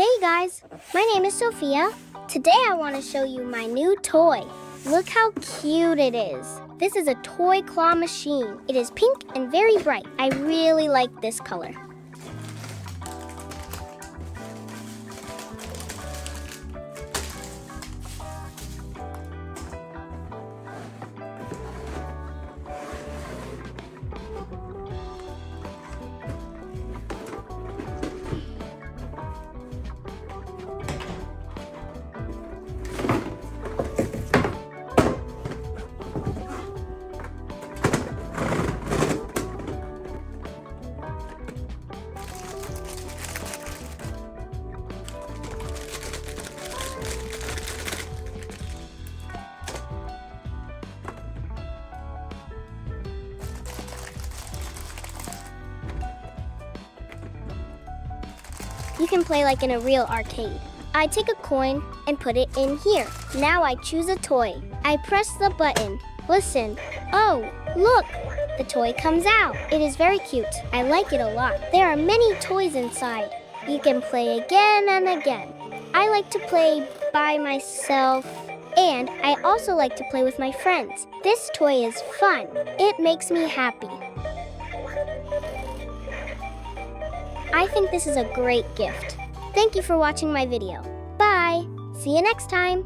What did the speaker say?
Hey guys, my name is Sophia. Today I want to show you my new toy. Look how cute it is. This is a toy claw machine. It is pink and very bright. I really like this color. You can play like in a real arcade. I take a coin and put it in here. Now I choose a toy. I press the button. Listen. Oh, look! The toy comes out. It is very cute. I like it a lot. There are many toys inside. You can play again and again. I like to play by myself, and I also like to play with my friends. This toy is fun. It makes me happy. I think this is a great gift. Thank you for watching my video. Bye! See you next time!